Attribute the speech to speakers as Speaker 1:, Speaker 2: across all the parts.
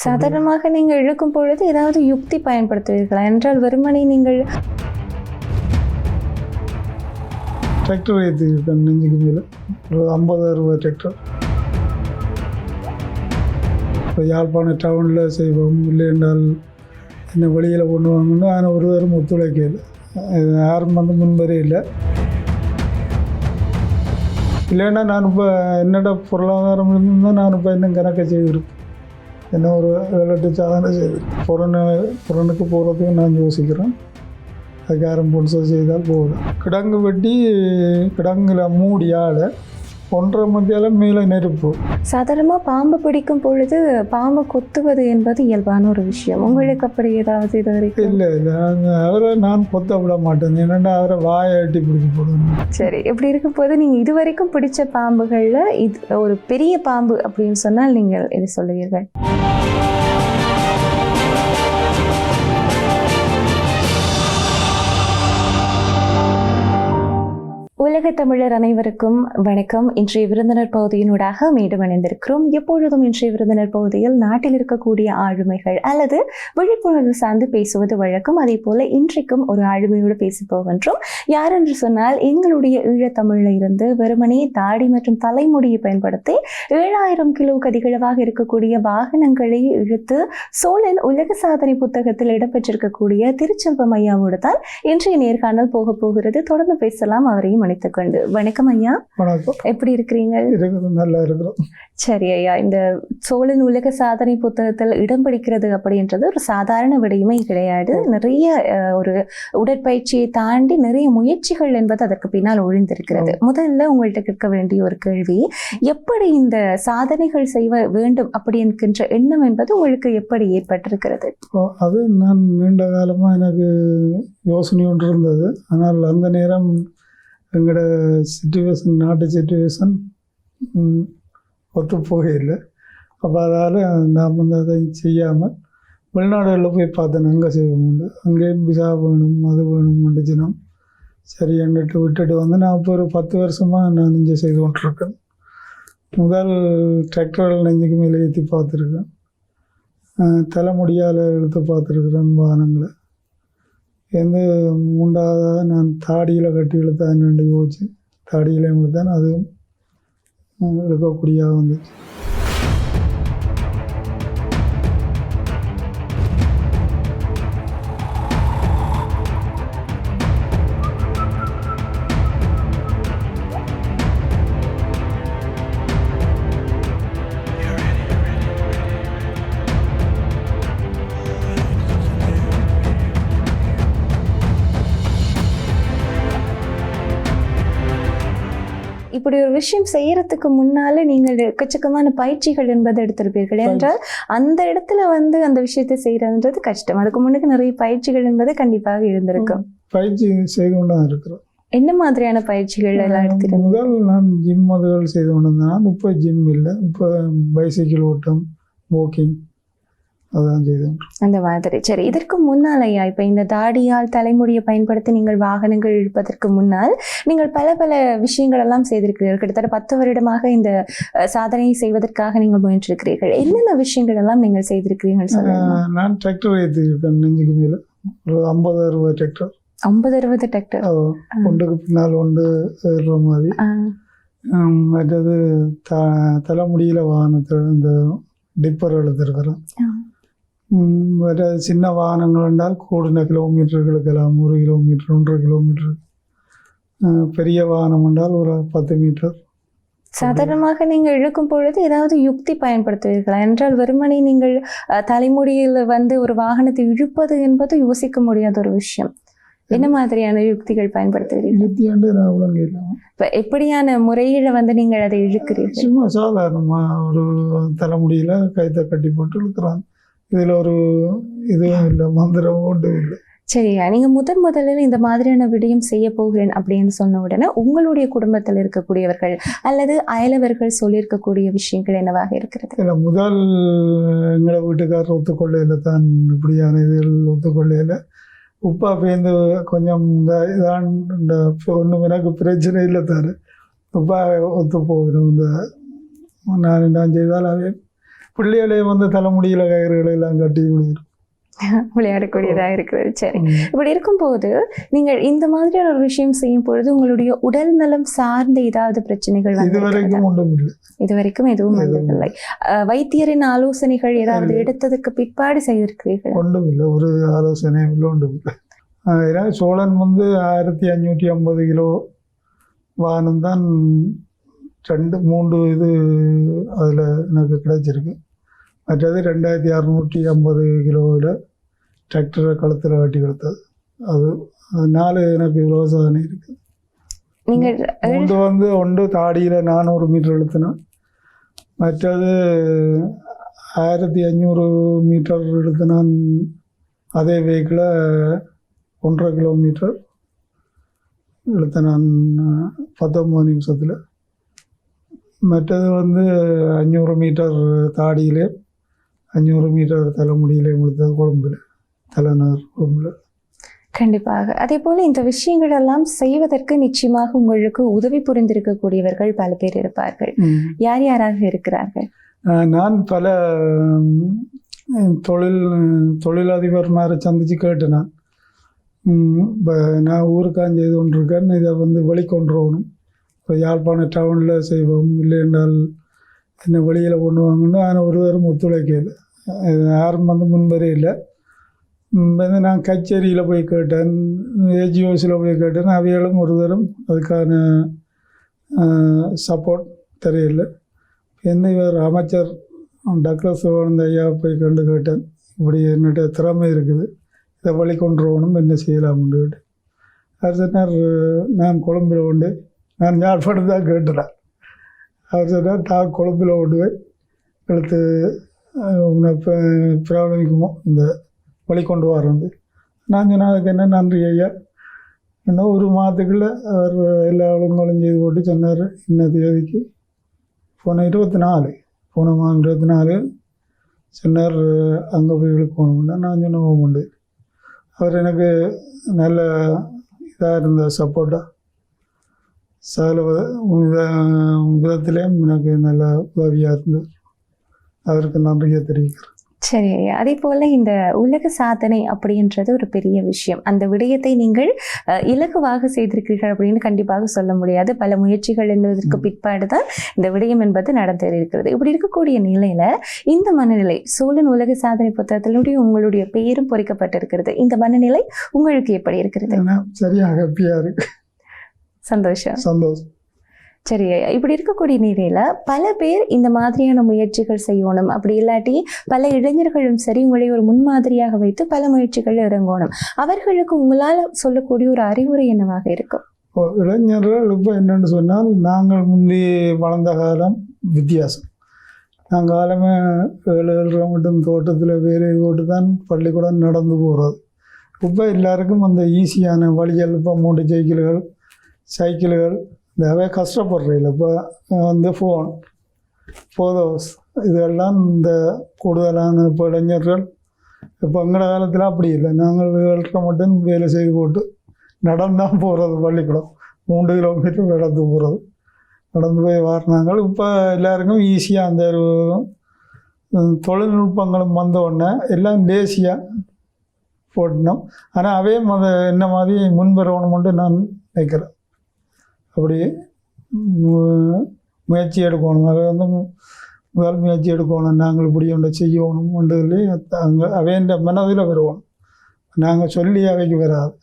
Speaker 1: சாதாரணமாக நீங்கள் இழுக்கும் பொழுது ஏதாவது யுக்தி பயன்படுத்துவீர்களா என்றால் வெறுமனே நீங்கள்
Speaker 2: டிராக்டர் ஏற்றிருக்கேன் நெஞ்சுக்கு மேலே ஒரு 50-60 டிராக்டர். இப்போ யாழ்ப்பாண டவுனில் செய்வோம், இல்லை என்றால் என்ன வெளியில் கொண்டு வாங்கணும். ஆனால் ஒரு தரம் ஒத்துழைக்கல, யாரும் வந்து முன்வரே இல்லை. இல்லைன்னா நான் இப்போ என்னோட பொருளாதாரம் இருந்திருந்தால் நான் இப்போ இன்னும் கணக்கை செய்திருப்பேன். என்ன ஒரு 7-8 சாதனை செய்து புறனுக்கு போகிறதுக்கு நான் யோசிக்கிறேன். அதுக்கு யாரும் பொன்சல் செய்தால் போகலாம். கிடங்கு வெட்டி கிடங்குல மூடி ஆள 1.5 மணியால் மேலே நெருப்பு.
Speaker 1: சாதாரணமாக பாம்பு பிடிக்கும் பொழுது பாம்பு கொத்துவது என்பது இயல்பான ஒரு விஷயம். உங்களுக்கு அப்படி ஏதாவது இது வரைக்கும்?
Speaker 2: இல்லை அவரை நான் கொத்த விட மாட்டேன். என்னென்னா அவரை வாயை எட்டி பிடிச்சி போடணும்.
Speaker 1: சரி, இப்படி இருக்கும் போது நீங்கள் இது வரைக்கும் பிடிச்ச பாம்புகளில் இது ஒரு பெரிய பாம்பு அப்படின்னு சொன்னால் நீங்கள் எது சொல்லுவீர்கள்? உலக தமிழர் அனைவருக்கும் வணக்கம். இன்றைய விருந்தினர் பகுதியினூடாக மீண்டும் இணைந்திருக்கிறோம். எப்பொழுதும் இன்றைய விருந்தினர் பகுதியில் நாட்டில் இருக்கக்கூடிய ஆளுமைகள் அல்லது விழிப்புணர்வு சார்ந்து பேசுவது வழக்கம். அதே போல இன்றைக்கும் ஒரு ஆளுமையோடு பேச போகின்றோம். யார் என்று சொன்னால், எங்களுடைய ஈழத்தமிழில் இருந்து வெறுமனே தாடி மற்றும் தலைமுடியை பயன்படுத்தி 7000 கிலோவுக்கு அதிகளவாக இருக்கக்கூடிய வாகனங்களை இழுத்து சோழன் உலக சாதனை புத்தகத்தில் இடம்பெற்றிருக்கக்கூடிய திருச்செல்வம் ஐயாவோடு தான் இன்றைய நேர்காணல் போக போகிறது. தொடர்ந்து பேசலாம். அவரையும் அழைத்துக்கொண்டு. வணக்கம் ஐயா.
Speaker 2: வணக்கம்.
Speaker 1: எப்படி இருக்கிறீங்க?
Speaker 2: நல்லா இருக்கிறோம்.
Speaker 1: சரி ஐயா, இந்த சோழன் உலக சாதனை புத்தகத்தில் இடம் பிடிக்கிறது அப்படின்றது ஒரு சாதாரண விடயமே கிடையாது. நிறைய ஒரு உடற்பயிற்சியை தாண்டி நிறைய முயற்சிகள் என்பது அதற்கு பின்னால் ஒழிந்திருக்கிறது. முதல்ல உங்கள்கிட்ட கேட்க வேண்டிய ஒரு கேள்வி, எப்படி இந்த சாதனைகள் செய்ய வேண்டும் அப்படி என்கின்ற எண்ணம் என்பது உங்களுக்கு எப்படி ஏற்பட்டிருக்கிறது?
Speaker 2: அது நான் நீண்ட காலமாக எனக்கு யோசனை ஒன்று இருந்தது. ஆனால் அந்த நேரம் எங்களோட சிச்சுவேஷன், நாட்டு சிச்சுவேஷன் ஒத்து போகையில்லை. அப்போ அதால் நான் வந்து அதை செய்யாமல் வெளிநாடுகளில் போய் பார்த்தேன். அங்கே செய்வோம், அங்கேயும் விசா வேணும், அது வேணும் வந்துச்சுன்னா சரி என்கிட்ட விட்டுட்டு வந்து நான் இப்போ ஒரு 10 வருஷமாக நான் இங்கே செய்து கொண்டிருக்கேன். முதல் டிராக்டரில் நெஞ்சுக்கு மேலே ஏற்றி பார்த்துருக்கேன். தலைமுடியால் இழுத்து பார்த்துருக்குறேன் வாகனங்களை. எந்த 3வது நான் தாடியில் கட்டி இழுத்தான் ரெண்டு யோசிச்சு தாடியில் இழுத்தான், அதுவும் இழுக்கக்கூடியதாக வந்துச்சு.
Speaker 1: இப்படி ஒரு விஷயம் செய்யறதுக்கு முன்னால நீங்கள் எக்கச்சக்கமான பயிற்சிகள் என்பது எடுத்திருப்பீர்கள் என்றால் அந்த இடத்துல வந்து அந்த விஷயத்தை செய்யறதுன்றது கஷ்டம். அதுக்கு முன்னுக்கு நிறைய பயிற்சிகள் என்பது கண்டிப்பாக இருந்திருக்கும்.
Speaker 2: பயிற்சி செய்து கொண்டு தான் இருக்கிறோம்.
Speaker 1: என்ன மாதிரியான பயிற்சிகள் எல்லாம் எடுத்துட்டு?
Speaker 2: முதல் நான் ஜிம் அதுகள் செய்து கொண்டு வந்தேன். இப்போ ஜிம் இல்லை, இப்போ பைசைக்கிள் ஓட்டம், வாக்கிங் அதான் செய்தோம்
Speaker 1: அந்த மாதிரி. சரி, இதற்கு முன்னால் ஐயா, இப்போ இந்த தாடியால் தலைமுடியை பயன்படுத்தி நீங்கள் வாகனங்கள் இழுப்பதற்கு முன்னால் நீங்கள் பல பல விஷயங்கள் எல்லாம் செய்திருக்கிறீர்கள். கிட்டத்தட்ட 10 வருடமாக இந்த சாதனையை செய்வதற்காக நீங்கள் முயன்றிருக்கிறீர்கள். என்னென்ன விஷயங்கள் எல்லாம் நீங்கள் செய்திருக்கிறீர்கள் சொல்லுங்க.
Speaker 2: நான் டிராக்டர் ஏற்றிருக்கேன் நெஞ்சுக்கு மேலே ஒரு 50-60 டிராக்டர்.
Speaker 1: 50-60 டிராக்டர்?
Speaker 2: ஒன்றுக்கு பின்னால் ஒன்று ஏறுற மாதிரி. மற்றது தலைமுடியில் வாகனத்தை இந்த டிப்பர் எடுத்திருக்கிறேன். வேறு சின்ன வாகனங்கள் என்றால் கூடின கிலோமீட்டர்களுக்கெல்லாம் 1 கிலோமீட்டர் 1.5 கிலோமீட்டர். பெரிய வாகனம் என்றால் ஒரு 10 மீட்டர்.
Speaker 1: சாதாரணமாக நீங்கள் இழுக்கும் பொழுது ஏதாவது யுக்தி பயன்படுத்துவீர்களா? என்றால் வெறுமனே நீங்கள் தலைமுடியில் வந்து ஒரு வாகனத்தை இழுப்பது என்பது யோசிக்க முடியாத ஒரு விஷயம். என்ன மாதிரியான யுக்திகள் பயன்படுத்துவீர்கள்?
Speaker 2: யுக்தியாண்டு நான் உலகிடலாம்.
Speaker 1: இப்போ எப்படியான முறையில் வந்து நீங்கள் அதை இழுக்கிறீர்கள்?
Speaker 2: சும்மா சாதாரணமாக ஒரு தலைமுடியில் கைத்தை கட்டி போட்டு இழுக்கிறாங்க. இதில் ஒரு இதுவும் இல்லை, மந்திரம் ஒன்றும் இல்லை.
Speaker 1: சரியா, நீங்கள் முதலில் இந்த மாதிரியான விடயம் செய்ய போகிறேன் அப்படின்னு சொன்ன உடனே உங்களுடைய குடும்பத்தில் இருக்கக்கூடியவர்கள் அல்லது அயலவர்கள் சொல்லியிருக்கக்கூடிய விஷயங்கள் என்னவாக இருக்கிறது?
Speaker 2: இல்லை, முதல் எங்களை வீட்டுக்காரர் ஒத்துக்கொள்ளையில் தான் இப்படியான இதில் ஒத்துக்கொள்ளையில் உப்பா பேர்ந்து கொஞ்சம் இதான் இந்த ஒன்றும் எனக்கு பிரச்சனை இல்லை தாரு உப்பா ஒத்து போகிறோம். இந்த நான் செய்தால் அவே பிள்ளைகளே வந்து தலைமுடியில் கயிறுகளை எல்லாம் கட்டி விடுவோம்.
Speaker 1: விளையாடக்கூடியதாக இருக்கிறது. சரி, இப்படி இருக்கும்போது நீங்கள் இந்த மாதிரியான ஒரு விஷயம் செய்யும் பொழுது உங்களுடைய உடல் நலம் சார்ந்த ஏதாவது பிரச்சனைகள்
Speaker 2: இதுவரைக்கும் ஒன்றும் இல்லை.
Speaker 1: இதுவரைக்கும் எதுவும் வந்ததில்லை. வைத்தியரின் ஆலோசனைகள் ஏதாவது எடுத்ததுக்கு பிற்பாடு செய்திருக்கிறீர்கள்?
Speaker 2: ஒன்றும் இல்லை, ஒரு ஆலோசனை இல்லை, ஒன்றும் இல்லை. ஏன்னா சோழன் வந்து 1550 கிலோ வானம் தான் 2-3 இது அதில் எனக்கு கிடைச்சிருக்கு. மற்றது 2650 கிலோவில் டிராக்டரை கழுத்தில் கட்டி கொடுத்தது. அது 4 எனக்கு இவ்வளோ சாதனை இருக்குது. நீங்கள் ஒன்று தாடியில் 400 மீட்டர் இழுத்தினேன். மற்றது 1500 மீட்டர் இழுத்தினான். அதே வெஹிக்கில் 1.5 கிலோமீட்டர் இழுத்தினான் 19 நிமிஷத்தில். மற்றது 500 மீட்டர் தாடியிலே 500 மீட்டர் தலைமுடியிலே இழுத்தது கொழும்பில், தலைநகர் கொழும்பில்.
Speaker 1: கண்டிப்பாக. அதே போல இந்த விஷயங்கள் எல்லாம் செய்வதற்கு நிச்சயமாக உங்களுக்கு உதவி புரிந்திருக்கக்கூடியவர்கள் பல பேர் இருப்பார்கள். யார் யாராக இருக்கிறார்கள்?
Speaker 2: நான் பல தொழிலதிபர் மாதிரி சந்திச்சு கேட்டேன். நான் ஊருக்கான் செய்து கொண்டிருக்கேன், இதை வெளிக்கொண்டு வரணும். இப்போ யாழ்ப்பாண டவுனில் செய்வோம், இல்லை என்றால் என்ன வெளியில் கொண்டு வாங்கணும். ஆனால் ஒருவரும் ஒத்துழைக்கல, யாரும் முன்வரே இல்லை. நான் கச்சேரியில் போய் கேட்டேன், ஏஜிஓஸில் போய் கேட்டேன். அவைகளும் ஒருவரும் அதுக்கான சப்போர்ட் தெரியல. என்ன இவர் அமைச்சர் டாக்டர் சிவானந்த ஐயா போய் கண்டு கேட்டேன், இப்படி என்னிட்ட திறமை இருக்குது, இதை வெளிக்கொண்டு வரணும், என்ன செய்யலாம்னு கேட்டேன். அவர் சொன்னார், நான் கொழும்பில் உண்டு, நான் யாழ்ப்பாணம் தான் கேட்டுறேன். அவர் சொன்னார், தான் கொழும்பில் கொண்டு போய் எடுத்து ப்ராப்ளமிக்குமோ இந்த வெளிக்கொண்டு வரது. நான் சொன்னேன், அதுக்கு என்ன நன்றி ஐயா. இன்னும் 1 மாதத்துக்குள்ளே அவர் எல்லா ஒழுங்குகளும் செய்து போட்டு சொன்னார், இன்ன தேதிக்கு போன 24 சொன்னார், அங்கே போய் இழுக்கணும்னா. நான் சொன்ன உண்டு. அவர் எனக்கு நல்ல இதாக இருந்த சப்போர்ட்டாக சகல விதத்திலேயும் எனக்கு நல்ல உதவியாக இருந்தது. அவருக்கு நன்றியை தெரிவிக்கிறேன்.
Speaker 1: சரி ஐயா, அதே போல் இந்த உலக சாதனை அப்படின்றது ஒரு பெரிய விஷயம். அந்த விடயத்தை நீங்கள் இலகுவாக செய்திருக்கிறீர்கள் அப்படின்னு கண்டிப்பாக சொல்ல முடியாது. பல முயற்சிகள் என்பதற்கு பிற்பாடு தான் இந்த விடயம் என்பது நடந்திருக்கிறது. இப்படி இருக்கக்கூடிய நிலையில இந்த மனநிலை சோழன் உலக சாதனை புத்தகத்தினுடைய உங்களுடைய பெயரும் பொறிக்கப்பட்டிருக்கிறது. இந்த மனநிலை உங்களுக்கு எப்படி இருக்கிறது?
Speaker 2: சரியா ஹாப்பியாக இருக்கு,
Speaker 1: சந்தோஷம். சரி ஐயா, இப்படி இருக்கக்கூடிய நிலையில பல பேர் இந்த மாதிரியான முயற்சிகள் செய்யணும், அப்படி இல்லாட்டி பல இளைஞர்களும் சரி உங்களை ஒரு முன்மாதிரியாக வைத்து பல முயற்சிகள் இறங்கணும். அவர்களுக்கு உங்களால் சொல்லக்கூடிய ஒரு அறிவுரை என்னவாக இருக்கும்?
Speaker 2: இளைஞர்கள் இப்போ என்னென்னு சொன்னால், நாங்கள் முந்தி வளர்ந்த காலம் வித்தியாசம். நாங்கள் காலமே 7-7:30 மட்டும் தோட்டத்தில் வேலை போட்டு தான் பள்ளிக்கூடம் நடந்து போகிறது. இப்போ எல்லாருக்கும் அந்த ஈஸியான வழிகள், இப்போ மோட்டர் சைக்கிள்கள் நிறைய கஷ்டப்படுறதில்ல. இப்போ ஃபோன், ஃபோட்டோஸ், இதெல்லாம் இந்த கூடுதலான இப்போ இளைஞர்கள் இப்போ எங்களோட காலத்தில் அப்படி இல்லை. நாங்கள் 7:30 மட்டும் வேலை செய்து போட்டு நடந்தான் போகிறது. பள்ளிக்கூடம் 3 கிலோமீட்டர் நடந்து போகிறது, நடந்து போய் வாரினாங்க. இப்போ எல்லாருக்கும் ஈஸியாக அந்த தொழில்நுட்பங்களும் வந்த உடனே எல்லாம் தேசியாக போட்டணும். ஆனால் அவே என்ன மாதிரி முன்வரணும்னு நான் நினைக்கிறேன். அப்படி முயற்சி எடுக்கணும். அதை முதல் முயற்சி எடுக்கணும். நாங்கள் இப்படி ஒன்றை செய்யணும் ஒன்றதுலே அங்கே அவைன்ற மனதில் வருவோம். நாங்கள் சொல்லி அவைக்கு வராது.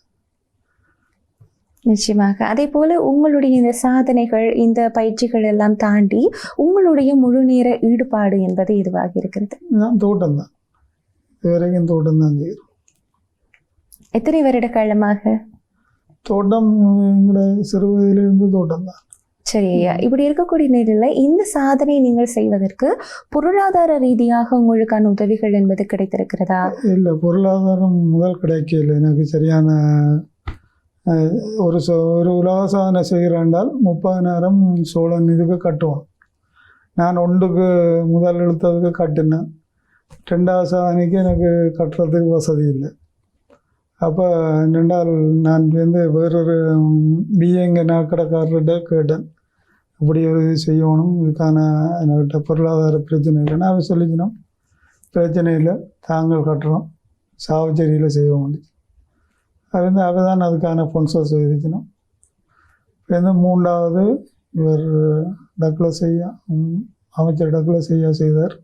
Speaker 1: நிச்சயமாக. அதே போல உங்களுடைய இந்த சாதனைகள், இந்த பயிற்சிகள் எல்லாம் தாண்டி உங்களுடைய முழு நேர ஈடுபாடு என்பது இதுவாக இருக்கிறது?
Speaker 2: நான் தோட்டம் தான், இதுவரைக்கும் தோட்டம் தான் செய்கிறோம்.
Speaker 1: எத்தனை வருட காலமாக?
Speaker 2: தோட்டம் எங்களோட சிறு வயதிலிருந்து தோட்டம் தான்.
Speaker 1: சரி ஐயா, இப்படி இருக்கக்கூடிய நிலையில் இந்த சாதனை நீங்கள் செய்வதற்கு பொருளாதார ரீதியாக உங்களுக்கான உதவிகள் என்பது கிடைத்திருக்கிறதா?
Speaker 2: இல்லை, பொருளாதாரம் முதல் கிடைக்கல. எனக்கு சரியான ஒரு உலக சாதனை செய்கிறாண்டால் 30,000 சோழன் இதுக்கு கட்டுவோம். நான் ஒன்றுக்கு முதல் எழுத்ததுக்கு கட்டினேன். 2வது சாதனைக்கு எனக்கு கட்டுறதுக்கு வசதி இல்லை. அப்போ 2வது நான் வேறொரு பிஏங்க நாக்கடைக்காரர்கிட்ட கேட்டேன், இப்படி ஒரு இது செய்யணும், இதுக்கான என்கிட்ட பொருளாதார பிரச்சனை இல்லைன்னா அவர் சொல்லிக்கணும், பிரச்சனை இல்லை தாங்கள் கட்டுறோம், சாவச்சேரியில் செய்ய முடியும். அது வந்து அவள் தான் அதுக்கான ஸ்பான்சர் செய்திருக்கணும். இப்போ வந்து மூன்றாவது இவர் டக்ளஸ் ஐயா, அமைச்சர் டக்ளஸ் ஐயா செய்தார்.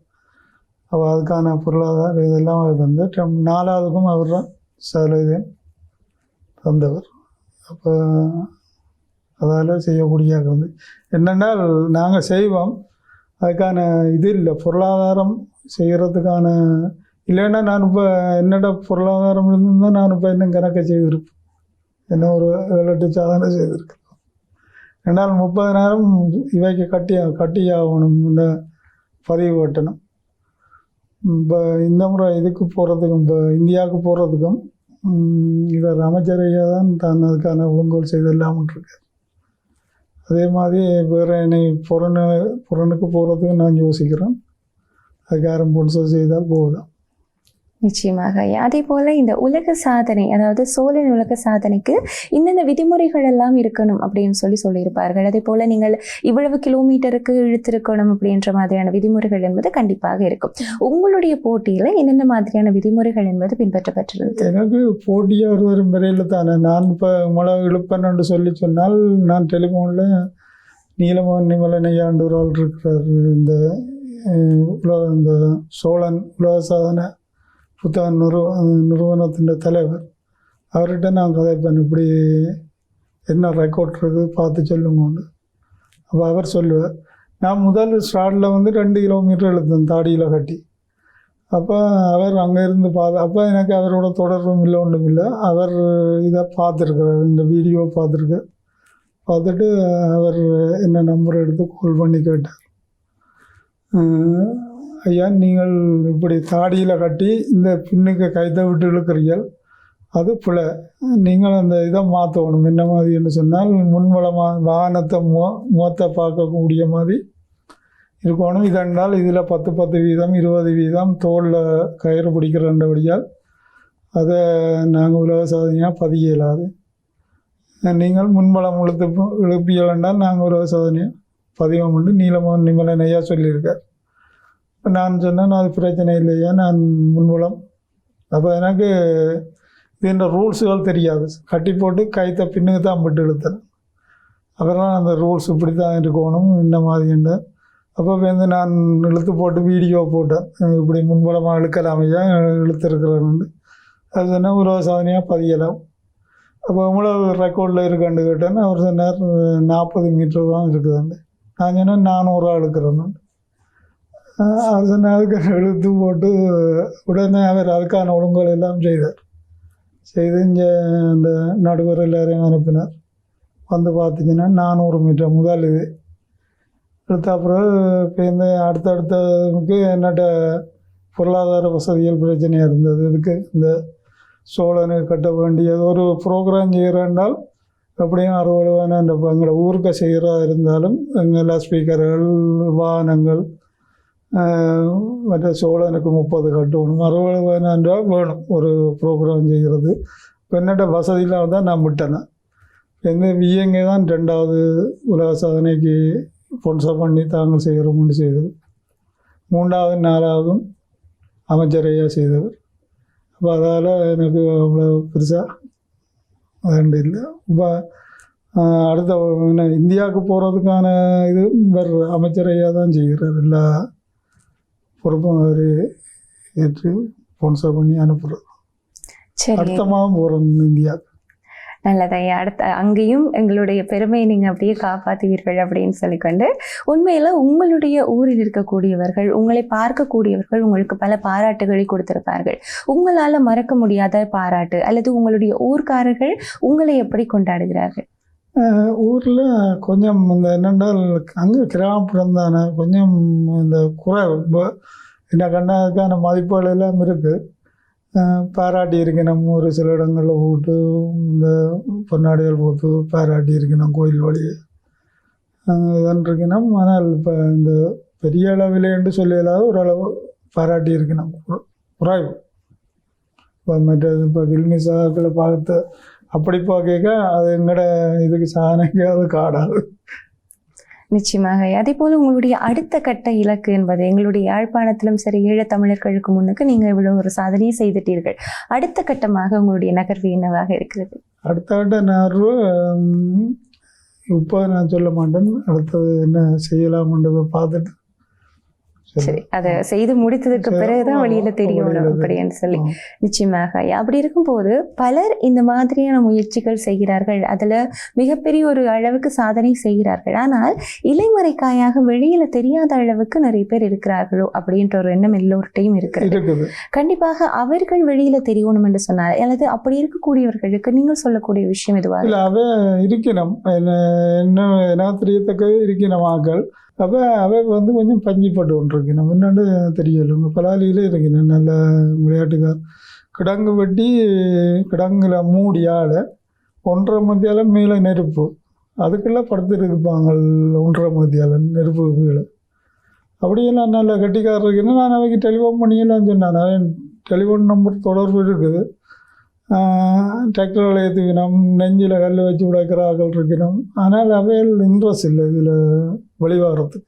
Speaker 2: அவள் அதுக்கான பொருளாதார இதெல்லாம் அவர் தந்தார். நாலாவதுக்கும் அவர் தான் சலுகை தந்தவர். அப்போ அதால் செய்யக்கூடிய வந்து என்னென்னால் நாங்கள் செய்வோம், அதுக்கான இது இல்லை, பொருளாதாரம் செய்கிறதுக்கான இல்லைன்னா நான் இப்போ என்னோட பொருளாதாரம் இருந்திருந்தால் நான் இப்போ இன்னும் கணக்க செய்திருப்பேன், என்ன ஒரு 7-8 சாதனை செய்திருக்கேன். 30,000 இவைக்கு கட்டி ஆகணும், இந்த பதிவு கட்டணும். இப்போ இந்த முறை இதுக்கு போகிறதுக்கும், இப்போ இந்தியாவுக்கு போகிறதுக்கும் இவர் அமைச்சரையாக தான் அதுக்கான ஒழுங்கோல் செய்தெல்லாம் இருக்கு. அதே மாதிரி வேறு என்னை புறனுக்கு போகிறதுக்கு நான் யோசிக்கிறேன், அதுக்கு யாரும் ஸ்பான்சர் செய்தால் போகலாம்.
Speaker 1: நிச்சயமாக ஐயா. அதே போல இந்த உலக சாதனை, அதாவது சோழன் உலக சாதனைக்கு இந்தந்த விதிமுறைகள் எல்லாம் இருக்கணும் அப்படின்னு சொல்லியிருப்பார்கள். அதே போல நீங்கள் இவ்வளவு கிலோமீட்டருக்கு இழுத்திருக்கணும் அப்படின்ற மாதிரியான விதிமுறைகள் என்பது கண்டிப்பாக இருக்கும். உங்களுடைய போட்டியில என்னென்ன மாதிரியான விதிமுறைகள் என்பது பின்பற்றப்பட்டிருந்தது?
Speaker 2: எனக்கு போட்டியாக வரும் வரையில் தானே நான் இப்போ மழை இழுப்பேன்னு சொல்லி சொன்னால், நான் டெலிஃபோனில் நீலமோகன் நிமலனையாண்டு ஒரு ஆள் இருக்கிறார், இந்த சோழன் உலக சாதனை புத்தக நிறுவனத்தின் தலைவர். அவர்கிட்ட நான் கதைப்பேன், இப்படி என்ன ரெக்கார்ட் இருக்குது பார்த்து சொல்லுங்க. அப்போ அவர் சொல்லுவார், நான் முதல் ஸ்டார்டில் வந்து 2 கிலோமீட்டர் எழுத்தேன் தாடியில் கட்டி. அப்போ அவர் அங்கே இருந்து அப்போ எனக்கு அவரோட தொடர்பும் இல்லை, ஒன்றும் இல்லை. அவர் இதை பார்த்துருக்கார், இந்த வீடியோ பார்த்துட்டு அவர் என்ன நம்பர் எடுத்து கால் பண்ணி கேட்டார், ஐயா நீங்கள் இப்படி தாடியில் கட்டி இந்த பின்னுக்கு கைத்தை விட்டு இழுக்கிறீர்கள், அது பிள்ளை, நீங்கள் அந்த இதை மாற்றணும். என்ன மாதிரி என்று சொன்னால், முன்வளமாக வாகனத்தை முகத்தை பார்க்கக்கூடிய மாதிரி இருக்கணும். இதென்றால் இதில் 10 வீதம் 20 வீதம் தோளில் கயிறு பிடிக்கிறபடியால் அதை நாங்கள் உலக சாதனையாக பதிய இயலாது. நீங்கள் முன்வளம் எழுப்பியல் என்றால் நாங்கள் உலக சாதனையாக பதிவம் உண்டு நீலமோகன் நிமலனையா சொல்லியிருக்கார். நான் சொன்னேன், அது பிரச்சனை இல்லையா, நான் முன்வளம். அப்போ எனக்கு இதுன்ற ரூல்ஸுகள் தெரியாது, கட்டி போட்டு கைத்தை பின்னுக்கு தான் விட்டு இழுத்தேன். அப்புறம் அந்த ரூல்ஸ் இப்படி தான் இருக்கணும் இந்த மாதிரின்ற. அப்போ வந்து நான் இழுத்து போட்டு வீடியோ போட்டேன், இப்படி முன்வளமாக இழுக்கலாமையா இழுத்துருக்கிறேன்னு. அது சொன்னால் உலக சாதனையாக பதியலாம். அப்போ இவ்வளவு ரெக்கார்டில் இருக்கான்னு கேட்டேன்னு அவர் சொன்னார், 40 மீட்டர் தான் இருக்குதுன்னு. நான் சொன்னேன் 400 இழுக்கிறேன்னு. அது சொன்னால் அதுக்கு எழுத்து போட்டு உடனே அவர் அதுக்கான ஒழுங்குகள் எல்லாம் செய்து இங்கே அந்த நடுவர் எல்லாரையும் அனுப்பினார். வந்து பார்த்திங்கன்னா 400 மீட்டர் முதல் இது எடுத்த அப்புறம் இப்போ இந்த அடுத்தடுத்ததுக்கு என்னட்ட பொருளாதார வசதிகள் பிரச்சனையாக இருந்தது. இதுக்கு இந்த சோழனுக்கு கட்ட வேண்டியது ஒரு ப்ரோக்ராம் செய்கிறேன்றால் எப்படியும் 60 அந்த எங்களை ஊருக்கு செய்கிறதா இருந்தாலும் எங்கள் ஸ்பீக்கர்கள் வாகனங்கள் மற்ற சோழனுக்கு 30 கட்டணும், 60,000 ரூபா வேணும் ஒரு ப்ரோக்ராம் செய்கிறது. இப்போ என்னட்ட வசதியில் தான் நான் விட்டேன். எங்கள் விஎங்கே தான் 2வது உலக சாதனைக்கு ஸ்பான்சர் பண்ணி தாங்கள் செய்கிறோம்னு செய்தது. 3வது 4வதும் அமைச்சரையாக செய்தவர். அப்போ அதால் எனக்கு அவ்வளோ பெருசாக வேண்டு இல்லை. இப்போ அடுத்த இந்தியாவுக்கு போகிறதுக்கான இது வேறு அமைச்சரையாக தான் செய்கிறார். எல்லா பொறுப்பும் அவர் ஏற்று ஸ்பான்சர் பண்ணி அனுப்புகிறது. அடுத்த மாதம் போகிறோம் இந்தியாவுக்கு.
Speaker 1: நல்லதையா, அங்கேயும் எங்களுடைய பெருமையை நீங்கள் அப்படியே காப்பாற்றுவீர்கள் அப்படின்னு சொல்லிக்கொண்டு, உண்மையில் உங்களுடைய ஊரில் இருக்கக்கூடியவர்கள், உங்களை பார்க்கக்கூடியவர்கள் உங்களுக்கு பல பாராட்டுகளை கொடுத்திருப்பார்கள். உங்களால் மறக்க முடியாத பாராட்டு அல்லது உங்களுடைய ஊர்க்காரர்கள் உங்களை எப்படி கொண்டாடுகிறார்கள்?
Speaker 2: ஊரில் கொஞ்சம் இந்த என்னென்றால் அங்கே கிராமப்புறம் தானே, கொஞ்சம் இந்த குறை என்ன கண்ணாதுக்கான மதிப்புகள் எல்லாம் இருக்குது. பாராட்டி இருக்கணும், ஒரு சில இடங்களில் போட்டு இந்த பொன்னாடிகள் போட்டு பாராட்டி இருக்கணும், கோயில் வழியே இதன் இருக்கணும். ஆனால் இப்போ இந்த பெரிய அளவில் என்று சொல்லலாத ஓரளவு பாராட்டி இருக்கணும், குறைவு. இப்போ மற்றது இப்போ கில்மி சாக்களை பார்த்து அப்படி பார்க்க அது எங்களோட இதுக்கு சாதனைக்கு அது காடாது.
Speaker 1: நிச்சயமாக. அதே போல உங்களுடைய அடுத்த கட்ட இலக்கு என்பது எங்களுடைய யாழ்ப்பாணத்திலும் சரி ஈழத் தமிழர்களுக்கு முன்னுக்கு நீங்க இவ்வளவு ஒரு சாதனையை செய்துட்டீர்கள். அடுத்த கட்டமாக உங்களுடைய நகர்வு என்னவாக இருக்கிறது?
Speaker 2: அடுத்த கட்ட நகர்வு இப்போ நான் சொல்ல மாட்டேன். அடுத்தது என்ன செய்யலாம்ன்றதை பார்த்துட்டு
Speaker 1: சரி, அதை செய்து முடித்ததுக்கு பிறகுதான் வெளியில தெரியும் அப்படின்னு சொல்லி. நிச்சயமாக. அப்படி இருக்கும்போது பலர் இந்த மாதிரியான முயற்சிகள் செய்கிறார்கள், அதுல மிகப்பெரிய ஒரு அளவுக்கு சாதனை செய்கிறார்கள். ஆனால் இலைமறைக்காயாக வெளியில தெரியாத அளவுக்கு நிறைய பேர் இருக்கிறார்களோ அப்படின்ற ஒரு எண்ணம் எல்லோர்ட்டையும் இருக்கிறது. கண்டிப்பாக அவர்கள் வெளியில தெரியணும் என்று சொன்னார், அல்லது அப்படி இருக்கக்கூடியவர்களுக்கு நீங்கள் சொல்லக்கூடிய விஷயம் எதுவாக?
Speaker 2: இல்லை, அவை இருக்கணும், என்ன தெரியத்தக்க இருக்கணும் ஆக்கள். அப்போ அவை கொஞ்சம் பஞ்சிப்பட்டு கொண்டிருக்கணும். முன்னாடி தெரியல உங்கள் பலாலியிலே இருக்கணும். நல்ல விளையாட்டுக்கார் கிடங்கு வெட்டி கிடங்குல மூடி ஆளை 1.5 மத்தியால மேலே நெருப்பு அதுக்கெல்லாம் படுத்துட்டு இருப்பாங்க. 1.5 மத்தியால நெருப்பு கீழே அப்படியெல்லாம் நல்ல கட்டிக்காரர் இருக்குன்னு நான் அவைக்கு டெலிஃபோன் பண்ணியெல்லாம் சொன்னேன். அவன் டெலிஃபோன் நம்பர் தொடர்பு இருக்குது. டிராக்டரில் ஏற்றுக்கணும், நெஞ்சில் கல் வச்சு விடக்கிற ஆக்கள் இருக்கணும். ஆனால் அவையில் இன்ட்ரெஸ்ட் இல்லை இதில் வெளிவாரத்துக்கு.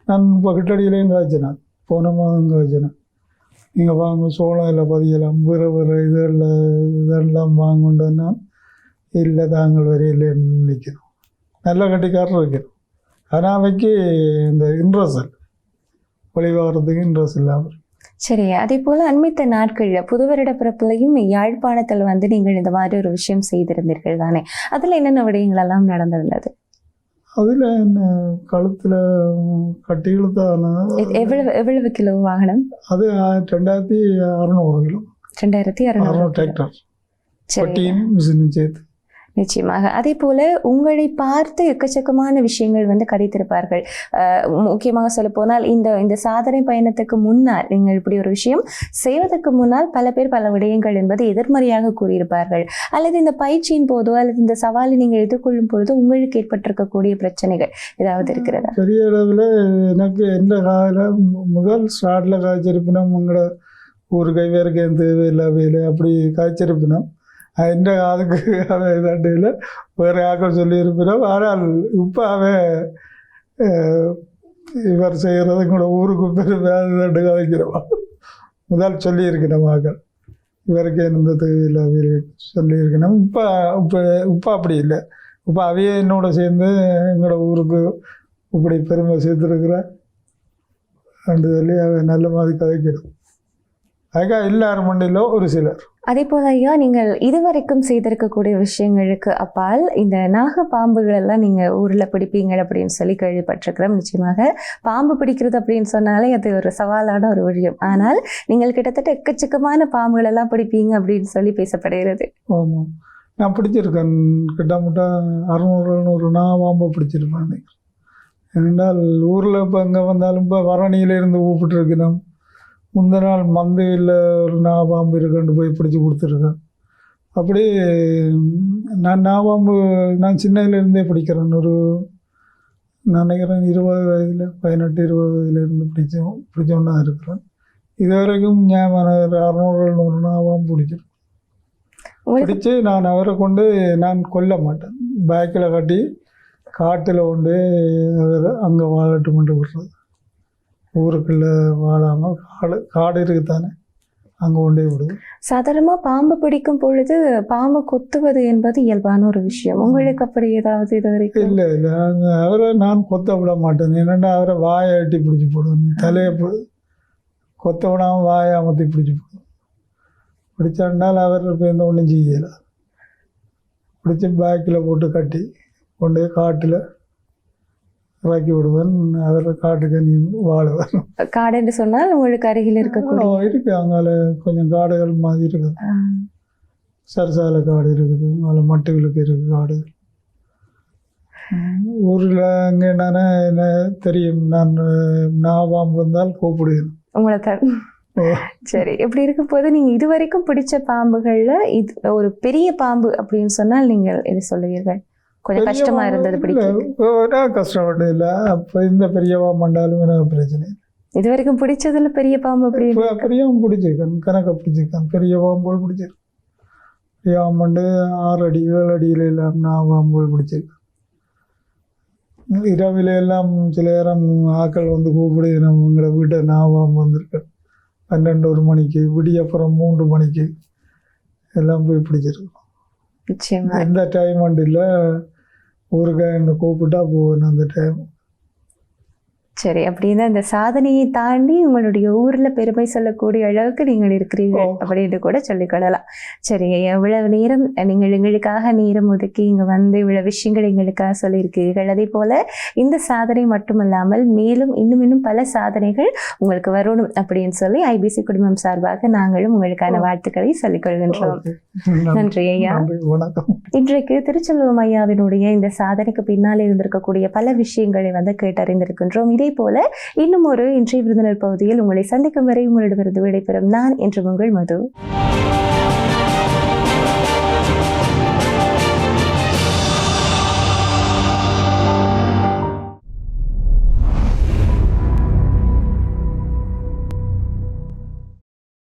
Speaker 2: நான் இப்போ கிட்டடியிலையும் காய்ச்சினேன், போன மாதம் காய்ச்சினேன். நீங்கள் வாங்க சோளம் இல்லை பதியலாம், வேறு இதெல்லாம் வாங்குண்டோன்னா இல்லை தாங்கள் வரையிலேன்னு நிற்கணும். நல்ல கட்டிக்காரர் இருக்கணும். ஆனால் அவைக்கு இந்த இன்ட்ரெஸ்ட் இல்லை, வெளிவாரத்துக்கு இன்ட்ரெஸ்ட் இல்லாமல்.
Speaker 1: சரி, அதே போல அண்மித்த நாட்களில் புது வருட பிறப்புலையும் யாழ்ப்பாணத்தில் நீங்கள் இந்த மாதிரி ஒரு விஷயம் செய்திருந்தீர்கள் தானே? அதில் என்னென்ன விடயங்கள் எல்லாம் நடந்திருந்தது?
Speaker 2: அதில் என்ன கழுத்தில் கட்டி இழுத்தான
Speaker 1: எவ்வளவு கிலோ வாகனம்
Speaker 2: அது? 2600 கிலோ.
Speaker 1: 2600
Speaker 2: டிராக்டர் பட்டியும் மிஷினும் சேர்த்து.
Speaker 1: நிச்சயமாக. அதே போல உங்களை பார்த்து எக்கச்சக்கமான விஷயங்கள் கதைத்திருப்பார்கள். முக்கியமாக சொல்ல போனால் இந்த சாதனை பயணத்துக்கு முன்னால் நீங்கள் இப்படி ஒரு விஷயம் செய்வதற்கு முன்னால் பல பேர் பல விடயங்கள் என்பது எதிர்மறையாக கூறியிருப்பார்கள். அல்லது இந்த பயிற்சியின் போதோ அல்லது இந்த சவாலை நீங்கள் எதிர்கொள்ளும் பொழுது உங்களுக்கு ஏற்பட்டிருக்கக்கூடிய பிரச்சனைகள் ஏதாவது இருக்கிறதா?
Speaker 2: பெரிய அளவில் எனக்கு எந்த காலம் முதல் ஸ்டார்ட்ல காய்ச்சிருப்பினோம். உங்களோட ஒரு கைவேருக்கு எந்த தேவையில்லை வேலை அப்படி காய்ச்சிருப்பினோம். எந்த அதுக்கு அவன் இதாண்டியில் வேறு யாருக்கும் சொல்லியிருப்பினோம். ஆனால் இப்போ அவன் இவர் செய்கிறது கூட ஊருக்கு பெருமையாண்டு கதைக்கிறோம். முதல் சொல்லியிருக்கணும் ஆக்கள் இவருக்கு எந்த தேவையில்லை சொல்லியிருக்கணும். இப்போ அப்படி இல்லை. இப்போ அவையே என்னோட சேர்ந்து எங்களோட ஊருக்கு இப்படி பெருமை சேர்த்துருக்குற ரெண்டு சொல்லி அவன் நல்ல மாதிரி கதைக்கிறோம். அதுக்காக எல்லாரும் மண்டியில் ஒரு சிலர்.
Speaker 1: அதே போல ஐயா, நீங்கள் இதுவரைக்கும் செய்திருக்கக்கூடிய விஷயங்களுக்கு அப்பால் இந்த நாக பாம்புகள் எல்லாம் நீங்கள் ஊரில் பிடிப்பீங்க அப்படின்னு சொல்லி கேள்விப்பட்டிருக்கிறோம். நிச்சயமாக பாம்பு பிடிக்கிறது அப்படின்னு சொன்னாலே அது ஒரு சவாலான ஒரு விஷயம். ஆனால் நீங்கள் கிட்டத்தட்ட எக்கச்சக்கமான பாம்புகள் எல்லாம் பிடிப்பீங்க அப்படின்னு சொல்லி பேசப்படுகிறது.
Speaker 2: ஆமாம், நான் பிடிச்சிருக்கேன். கிட்டத்தட்ட 600-700 பாம்பை பிடிச்சிருப்பேன். ஏனென்றால் ஊரில் இப்போ எங்கே வந்தாலும் இப்போ வரணியிலேருந்து கூப்பிட்டு இருக்கணும். முந்தின நாள் மந்தையில் ஒரு பாம்பு இருக்குன்னு போய் பிடிச்சி கொடுத்துருக்கேன். அப்படி நான் பாம்பு நான் சின்னதுலேருந்தே பிடிக்கிறேன். நான் நினைக்கிறேன் 20 வயதில் 18-20 வயதுலேருந்து பிடிச்சோன்னா இருக்கிறேன். இது வரைக்கும் நான் 600-700 பாம்பு பிடிச்சிருக்கேன். பிடிச்சி நான் அவரை கொண்டு நான் கொல்ல மாட்டேன். பேக்கில் கட்டி காட்டில் கொண்டு அவரை அங்கே வாழட்டு கொண்டு விடுறது. ஊருக்குள்ளே வாழாமல் காடு இருக்குதானே, அங்கே கொண்டே விடுது.
Speaker 1: சாதாரணமாக பாம்பு பிடிக்கும் பொழுது பாம்பு கொத்துவது என்பது இயல்பான ஒரு விஷயம். உங்களுக்கு அப்படி ஏதாவது இது வரைக்கும்?
Speaker 2: இல்லை அவரை நான் கொத்த விட மாட்டேன். என்னென்னா அவரை வாயை அட்டி பிடிச்சி போடுவேன். தலையை கொத்த விடாமல் வாயை அமர்த்தி பிடிச்சி போடுவேன். பிடிச்சாண்டால் அவர் இப்போ எந்த ஒன்றும் செய்யலை. பிடிச்சி பேக்கில் போட்டு கட்டி கொண்டு காட்டில் இறக்கி விடுவேன். அவர் காட்டுக்கு நீ வாழுவேன்.
Speaker 1: காடு என்று சொன்னால் உங்களுக்கு அருகில் இருக்கக்கூடிய
Speaker 2: இருக்கு, அங்கால கொஞ்சம் காடுகள் மாதிரி இருக்குது. சரசால காடு இருக்குது, அங்கே மட்டுவிலுக்கு இருக்குது காடு. ஊரில் அங்கே என்ன தெரியும், நான் பாம்பு வந்தால் கூப்பிடுவேன்
Speaker 1: உங்களை தான். சரி, இப்படி இருக்கும் போது நீங்கள் இதுவரைக்கும் பிடிச்ச பாம்புகளில் இது ஒரு பெரிய பாம்பு அப்படின்னு சொன்னால் நீங்கள் எது சொல்லுவீர்கள்? கொஞ்சம் கஷ்டமா இருந்தது பிடிக்க?
Speaker 2: கஷ்டப்பட்டு இல்லை. அப்போ இந்த பெரிய பாம்பாண்டாலும் எனக்கு பிரச்சனை.
Speaker 1: இது வரைக்கும் பிடிச்சதுல பெரிய பாம்பு அப்படி
Speaker 2: பெரிய பாம்பு பிடிச்சிருக்கேன், கணக்கை பிடிச்சிருக்கேன். பெரிய பாம்போல் பிடிச்சிருக்கேன். பெரிய பாம்பு 6 அடி 7 அடியில் இல்லாமல் பாம்போல் பிடிச்சிருக்கேன். இரவில எல்லாம் சில நேரம் ஆக்கள் வந்து கூப்பிடு நம்ம எங்களை வீட்டை ஞாபகம் வந்திருக்கேன். 12 மணிக்கு விடிய அப்புறம் 3 மணிக்கு எல்லாம் போய் பிடிச்சிருக்கோம்.
Speaker 1: நிச்சயமா.
Speaker 2: எந்த டைம் இல்லை, ஊருக்கு என்னை கூப்பிட்டா போவேன் அந்த டைம்.
Speaker 1: சரி, அப்படின்னு அந்த சாதனையை தாண்டி உங்களுடைய ஊர்ல பெருமை சொல்லக்கூடிய அளவுக்கு நீங்கள் இருக்கிறீர்கள் அப்படின்னு கூட சொல்லிக்கொள்ளலாம். சரி, இவ்வளவு நேரம் நீங்கள் எங்களுக்காக நேரம் ஒதுக்கி இங்க வந்து இவ்வளவு விஷயங்கள் எங்களுக்காக சொல்லியிருக்கிறீர்கள். அதே போல இந்த சாதனை மட்டுமல்லாமல் மேலும் இன்னும் பல சாதனைகள் உங்களுக்கு வரணும் அப்படின்னு சொல்லி ஐபிசி குடும்பம் சார்பாக நாங்களும் உங்களுக்கான வாழ்த்துக்களை சொல்லிக் கொள்கின்றோம். நன்றி ஐயா.
Speaker 2: வணக்கம்.
Speaker 1: இன்றைக்கு திருச்செல்வம் ஐயாவினுடைய இந்த சாதனைக்கு பின்னால் இருந்திருக்கக்கூடிய பல விஷயங்களை வந்து கேட்டறிந்திருக்கின்றோம். இதே போல இன்னும் ஒரு இன்றைய விருந்தினர் பகுதியில் உங்களை சந்திக்கும் வரை உங்களிடமிருந்து விடைபெறும் நான் என்று உங்கள் மது.